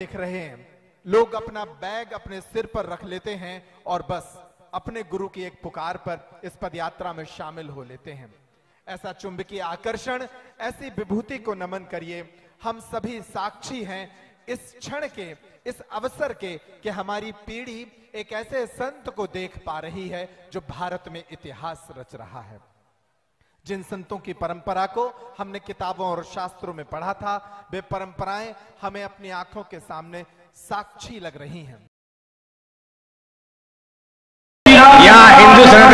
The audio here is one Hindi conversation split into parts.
देख रहे हैं, लोग अपना बैग अपने सिर पर रख लेते हैं और बस अपने गुरु की एक पुकार पर इस पदयात्रा में शामिल हो लेते हैं। ऐसा चुंबकीय आकर्षण, ऐसी विभूति को नमन करिए। हम सभी साक्षी हैं इस क्षण के, इस अवसर के कि हमारी पीढ़ी एक ऐसे संत को देख पा रही है जो भारत में इतिहास रच रहा है। जिन संतों की परंपरा को हमने किताबों और शास्त्रों में पढ़ा था, वे परंपराएं हमें अपनी आंखों के सामने साक्षी लग रही हैं। यहाँ हिंदू धर्म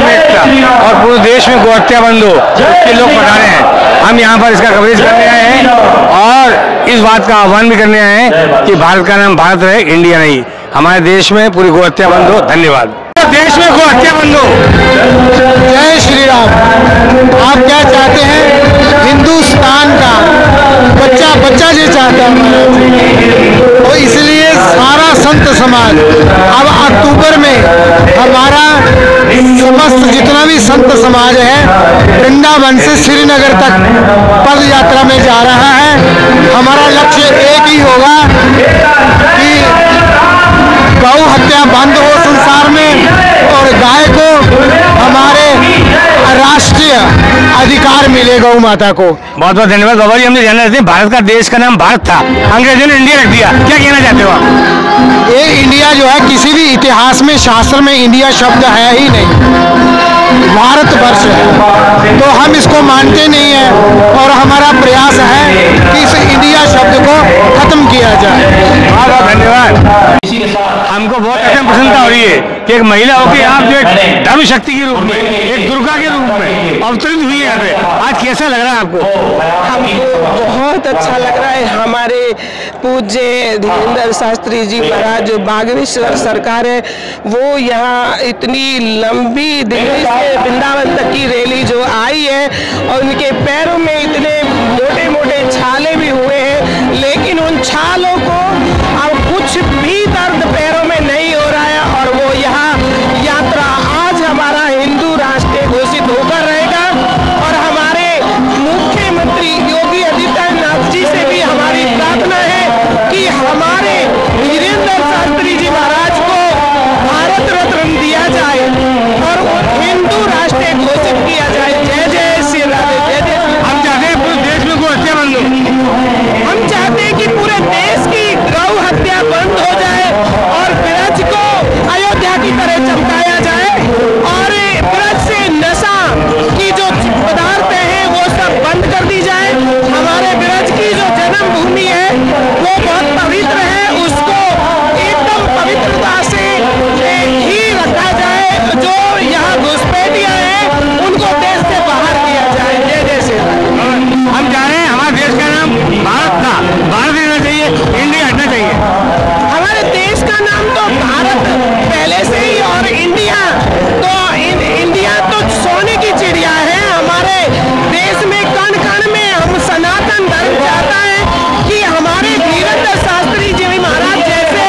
एकता और पूरे देश में गोहत्या बंद हो, इसके लोग पढ़ा रहे हैं। हम यहाँ पर इसका कवरेज करने आए हैं और इस बात का आह्वान भी करने आए हैं कि भारत का नाम भारत रहे, इंडिया नहीं। हमारे देश में पूरी गोहत्या बंद हो। धन्यवाद। देश में गोहत्या बंद हो। जय श्री राम। आप क्या चाहते हैं? हिंदुस्तान का बच्चा बच्चा जो चाहता है, तो इसलिए सारा संत समाज अब अक्टूबर में हमारा समस्त जितना भी संत समाज है वृंदावन से श्रीनगर तक पद यात्रा में जा रहा है। हमारा लक्ष्य एक ही होगा कि गौ हत्या बंद हो संसार में और गाय को हमारे राष्ट्रीय अधिकार मिले गौ माता को। बहुत बहुत धन्यवाद बाबा जी। हमने जानना चाहते हैं, भारत का देश का नाम भारत था, अंग्रेजों ने इंडिया रख दिया, क्या कहना चाहते हो आप? ये इंडिया जो है किसी भी इतिहास में शास्त्र में इंडिया शब्द है ही नहीं, भारतवर्ष है, तो हम इसको मानते नहीं है और हमारा प्रयास है कि इस इंडिया शब्द को खत्म किया जाए। बहुत बहुत धन्यवाद। हमको बहुत प्रसन्नता हो रही है कि एक महिला होकर आप जो एक धर्म शक्ति के रूप में, एक दुर्गा के रूप में अवतरित हुई है यहाँ पे। आज कैसा लग रहा है आपको? हमको बहुत अच्छा लग रहा है। हमारे पूज्य धीरेन्द्र शास्त्री जी महाराज जो बागेश्वर सरकार है, वो यहाँ इतनी लंबी दिल्ली से वृंदावन तक की रैली जो आई है और उनके पैरों में इतने मोटे मोटे छाले भी हुए हैं, लेकिन उन छालों को अब कुछ भी दर्द पैरों में नहीं हो रहा है और वो यहाँ यात्रा आज हमारा हिंदू राष्ट्र घोषित होकर रहेगा। और हमारे मुख्यमंत्री योगी आदित्यनाथ जी से भी हमारी प्रार्थना है कि हमारे धीरेन्द्र शास्त्री जी महाराज को भारत रत्न दिया जाए और हिंदू राष्ट्र घोषित किया जाए। जय जय श्री राधे, जय जय। हम चाहते हैं पूरे देश में गौ हत्या बंद हो। हम चाहते हैं कि पूरे देश की गौ हत्या बंद हो जाए और ब्रज को अयोध्या की तरह चमकाया जाए और ब्रज से नशा की जो पदार्थ है वो सब बंद कर दी जाए। हमारे ब्रज की जो जन्मभूमि है वो बहुत पवित्र है, उसको एकदम पवित्रता से ही रखा जाए। जो यहाँ घुसपैठिया है उनको देश से बाहर किया जाए। जय जय श्री राम। हम चाह रहे हैं हमारे देश का नाम भारत था, भारत रहना चाहिए, इंडिया हटना चाहिए। हमारे देश का नाम तो भारत पहले से ही और इंडिया तो सोने की चिड़िया है। हमारे देश में कण कण में हम सनातन धर्म चाहता है कि हमारे धीरेन्द्र शास्त्री जी महाराज जैसे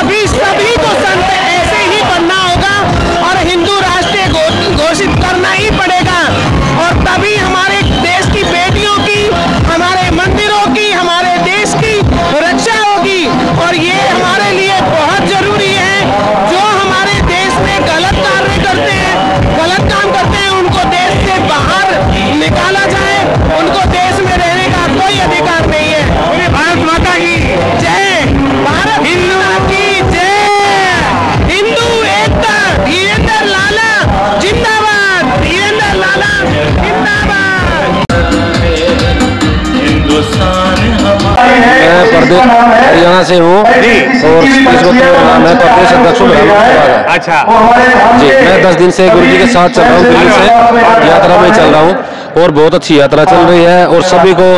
अभी सभी को संत ऐसे ही बनना होगा और हिंदू राष्ट्र घोषित करना ही पड़ेगा और तभी हमारे देश की बेटियों की, हमारे मंदिरों की, हमारे देश की रक्षा होगी। और ये हमारे लिए बहुत जरूरी है। जो हमारे देश में गलत कार्य करते हैं, गलत काम करते हैं, उनको देश से बाहर निकाला जाए। उनको देश में रहने का कोई अधिकार नहीं है। भारत माता की जय, भारत हिंदू की जय, हिंदू एकता, धीरेन्द्र लाला जिंदाबाद, धीरेन्द्र लाला जिंदाबाद। मैं प्रदेश हरियाणा से हूँ और इस वक्त मेरा नाम है प्रदेश अध्यक्ष। अच्छा जी, मैं 10 दिन से गुरु जी के साथ चल रहा हूँ, दिल्ली से यात्रा में चल रहा हूँ और बहुत अच्छी यात्रा चल रही है और सभी को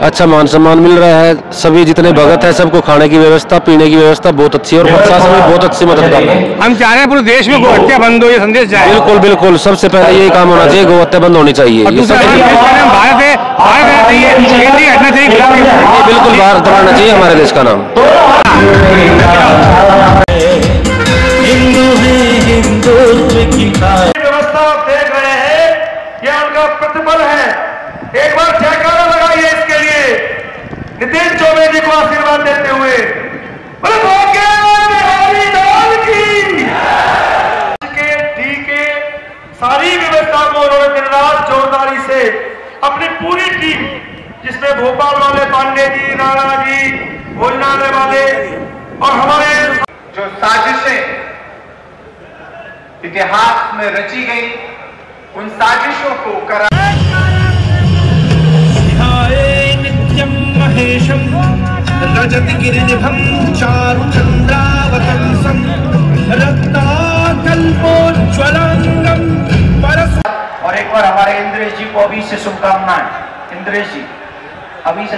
अच्छा मान सम्मान मिल रहा है। सभी जितने भगत है सबको खाने की व्यवस्था, पीने की व्यवस्था बहुत अच्छी है और प्रशासन भी बहुत अच्छी मदद कर रहा है। हम चाह रहे हैं पूरे देश में गौ हत्या बंद हो, ये संदेश जाए। बिल्कुल बिल्कुल, सबसे पहले यही काम होना चाहिए, गौ हत्या बंद होनी चाहिए। भारत है, भारत रहना चाहिए, इंडिया हटना चाहिए। बिल्कुल भारत रहना चाहिए हमारे देश का नाम। व्यवस्था आप देख रहे हैं, यह उनका प्रतिफल है। एक बार जयकारा लगाइए इसके लिए। नितिन चौबे जी को आशीर्वाद देते हुए बिहारी लाल की डी के सारी व्यवस्था को उन्होंने दिन रात जोरदारी से अपनी पूरी टीम, जिसमें भोपाल वाले पांडे जी, राणा जी, भोजनालय वाले और हमारे जो साजिशें इतिहास में रची गई, उन साजिशों को करा नित्यं महेशं रजत गिरिनिभं चारु चंद्रावतंसं रत्नाकल्पोज्ज्वलांगं परस। और एक बार हमारे इंद्रेश जी को अभी से शुभकामनाएं। इंद्रेश जी अभी से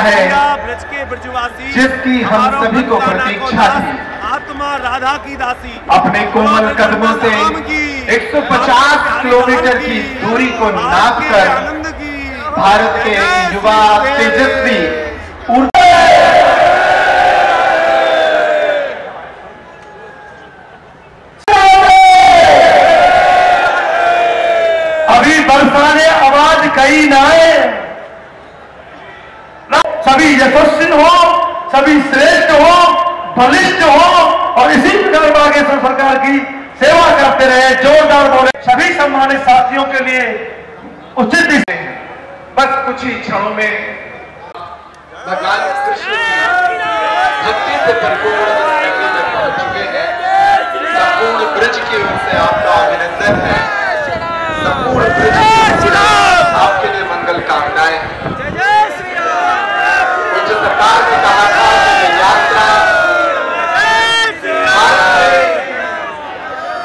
है जिसकी हम सभी को प्रतीक्षा थी। आत्मा राधा की दासी अपने कोमल कदमों से 150 किलोमीटर की दूरी को नापकर भारत के युवा तेजस्वी अभी बरसाने आवाज कहीं ना आए, सभी यशस्वी हो, सभी श्रेष्ठ हो, बलिष्ठ हो और इसी प्रकार बागेश्वर सरकार की सेवा करते रहे। जोरदार बोले सभी सम्मानित साथियों के लिए उचित दिशा। बस कुछ ही क्षणों में भगवान कृष्ण की भक्ति से परिपूर्ण नगरी में पहुंच चुके हैं। संपूर्ण ब्रज की ओर से आपका अभिनंदन है। संपूर्ण ब्रज आपके लिए मंगल कामनाएं। कुछ सरकार ने कहा था कि यात्रा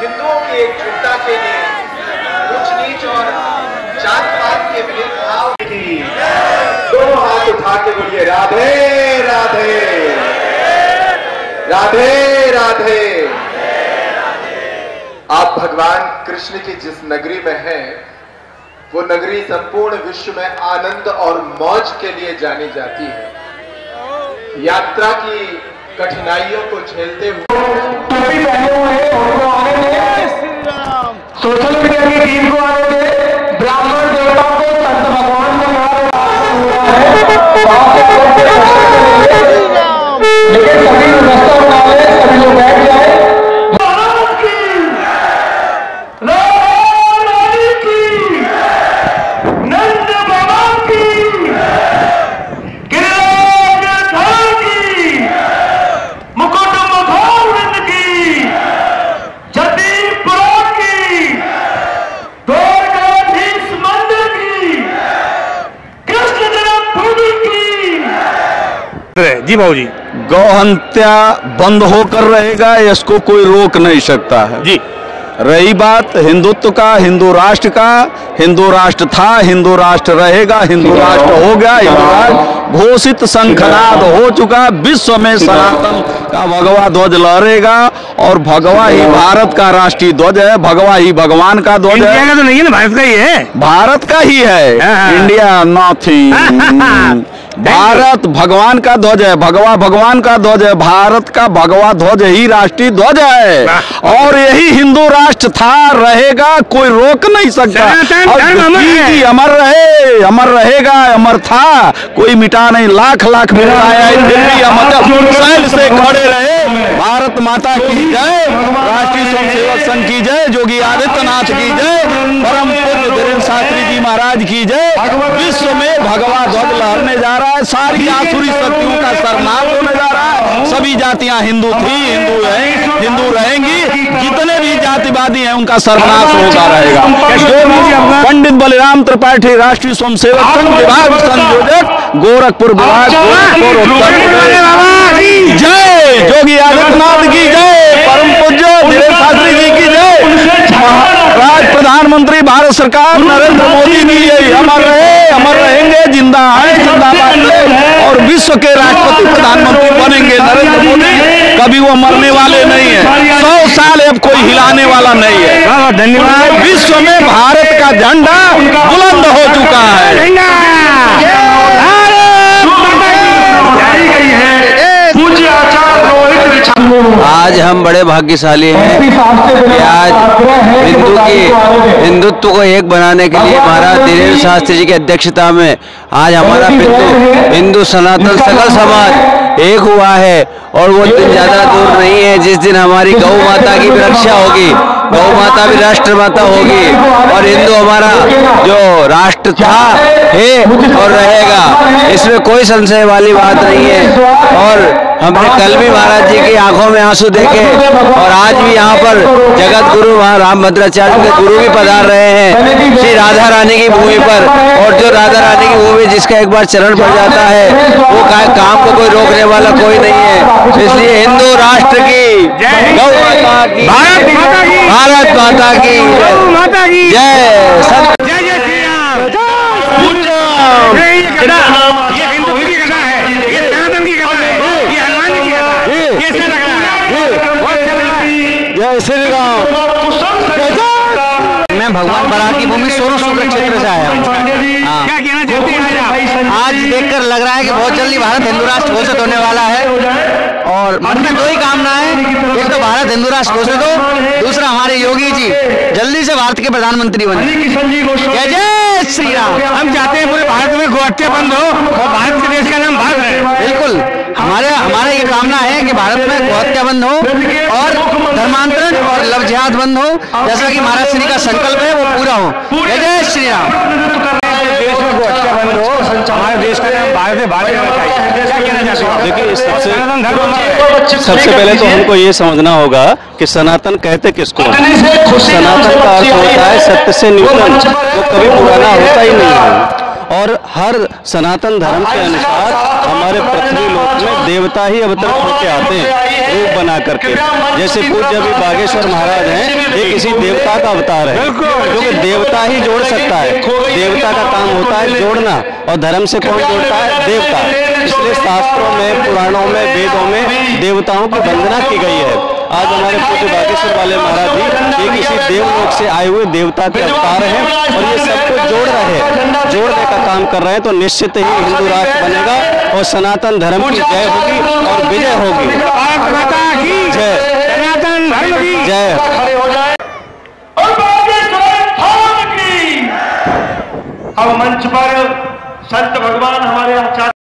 हिंदुओं की एकजुटता के लिए उच्च नीच और जात पात के भेदभाव की। दोनों हाथ उठा के बोलिए राधे राधे राधे राधे। आप भगवान कृष्ण की जिस नगरी में हैं, वो नगरी संपूर्ण विश्व में आनंद और मौज के लिए जानी जाती है। यात्रा की कठिनाइयों को झेलते हुए टोपी पहने हुए उनको आने दे, सोशल मीडिया की टीम को आने दे, ब्राह्मण देवताओं को संत भगवान को लेकिन सभी व्यवस्था उठा ले, सभी लोग बैठ जाए। जतीपुरा की, द्वारका जी बाबूजी। गौ हत्या बंद होकर रहेगा, इसको कोई रोक नहीं सकता है जी। रही बात हिंदुत्व का, हिंदू राष्ट्र का, हिंदू राष्ट्र था, हिंदू राष्ट्र रहेगा, हिंदू राष्ट्र हो गया, हिंदू राष्ट्र घोषित, शंखनाद हो चुका। विश्व में सनातन का भगवा ध्वज लहरेगा और भगवा ही भारत का राष्ट्रीय ध्वज है, भगवा ही भगवान का ध्वज है। इंडिया का तो नहीं है ना, भारत का ही है। भारत का ही है, इंडिया नथिंग। भारत भगवान का ध्वज है, भगवा भगवान का ध्वज है, भारत का भगवा ध्वज ही राष्ट्रीय ध्वज है और यही हिंदू राष्ट्र था, रहेगा, कोई रोक नहीं सकता। अमर रहे, अमर रहेगा, अमर था, कोई मिटा नहीं। लाख लाख मिटाया फिर भी अमर शैल से खड़े रहे। भारत माता की जय, राष्ट्रीय स्वयंसेवक संघ की जय, योगी आदित्यनाथ की जय, परम पूज्य धीरेन्द्र शास्त्री जी महाराज की जय। विश्व में भगवा ध्वज लहरने जा रहा है, सारी आसुरी शक्तियों का सरनाश होने जा रहा है। सभी जातियां हिंदू थी, हिंदू है, हिंदू रहेंगी, जितने भी जातिवादी हैं उनका सर्वनाश होता रहेगा। पंडित बलिराम त्रिपाठी, राष्ट्रीय स्वयंसेवक संघ विभाग संयोजक, गोरखपुर विभाग, गोरखपुर उत्तर प्रदेश। जय योगी आदित्यनाथ की जय, परम पूज्य धीरेन्द्र शास्त्री जी की जय, प्रधानमंत्री भारत सरकार नरेंद्र मोदी की जय। अमर रहे, अमर रहेंगे, जिंदा है, जिंदाबाद और विश्व के राष्ट्रपति प्रधानमंत्री बनेंगे नरेंद्र मोदी। कभी वो मरने वाले नहीं है, 100 साल अब कोई हिलाने वाला नहीं है। धन्यवाद। विश्व में भारत का झंडा बुलंद हो चुका है। आज हम बड़े भाग्यशाली हैं कि आज हिंदुत्व को एक बनाने के लिए महाराज धीरेन्द्र शास्त्री जी की अध्यक्षता में आज हमारा हिंदू सनातन सकल समाज एक हुआ है। और वो दिन ज्यादा दूर नहीं है जिस दिन हमारी गौ माता की भी रक्षा होगी, गौ माता भी राष्ट्र माता होगी और हिंदू हमारा जो राष्ट्र था है और रहेगा, इसमें कोई संशय वाली बात नहीं है। और हमने कल भी महाराज जी की आंखों में आंसू देखे और आज भी यहाँ पर जगत गुरु वहाँ रामभद्राचार्य के गुरु भी पधार रहे हैं श्री राधा रानी की भूमि पर। और जो राधा रानी की भूमि जिसका एक बार चरण पड़ जाता है वो काम को कोई रोकने वाला कोई नहीं है। इसलिए हिंदू राष्ट्र की, गौ माता की, भारत माता की, जय सत। जय श्री राम। मैं भगवान बराक की भूमि सोनू शुक्ल क्षेत्र से आया हूँ। क्या कहना चाहते हैं? आज देखकर लग रहा है कि बहुत जल्दी भारत हिंदू राष्ट्र घोषित होने वाला है और मन में दो ही कामना है, एक तो भारत हिंदू राष्ट्र घोषित हो, दूसरा हमारे योगी जी जल्दी से भारत के प्रधानमंत्री बने। जय जय श्री राम। हम चाहते हैं पूरे भारत में गौ हत्या बंद हो और भारत के देश का नाम भारत है। बिल्कुल, हमारे ये कामना है कि भारत में गौ हत्या बंद हो और धर्मांतरण और लव जिहाद बंद हो, जैसा कि महाराज श्री का संकल्प है वो पूरा हो। जय जय श्री राम। देश में गौ हत्या बंद हो, हमारे देश का नाम भारत है, भारत होना चाहिए। क्या कहना चाहते हैं? देखिए, सबसे पहले तो हमको ये समझना होगा कि सनातन कहते किसको हैं। सनातन का अर्थ होता है सत्य से न्यूनतम, वो कभी पुराना होता ही नहीं है। और हर सनातन धर्म के अनुसार हमारे पृथ्वी लोक में देवता ही अवतरित होकर आते हैं रूप बना करके। जैसे पूज्य अभी बागेश्वर महाराज हैं, ये किसी देवता का अवतार है क्योंकि देवता ही जोड़ सकता है। देवता का काम होता है जोड़ना और धर्म से कौन जोड़ता है? देवता। इसलिए शास्त्रों में, पुराणों में, वेदों में देवताओं की वंदना की गई है। आज हमारे पूज्य बागेश्वर वाले महाराज जी ये किसी देवलोक से आए हुए देवता के अवतार हैं और ये सबको जोड़ रहे हैं, जोड़ने का काम कर रहे हैं। तो निश्चित ही हिंदू राष्ट्र बनेगा और सनातन धर्म की जय होगी और विजय होगी। जय सनातन धर्म की जय। अब मंच पर संत भगवान हमारे आचार्य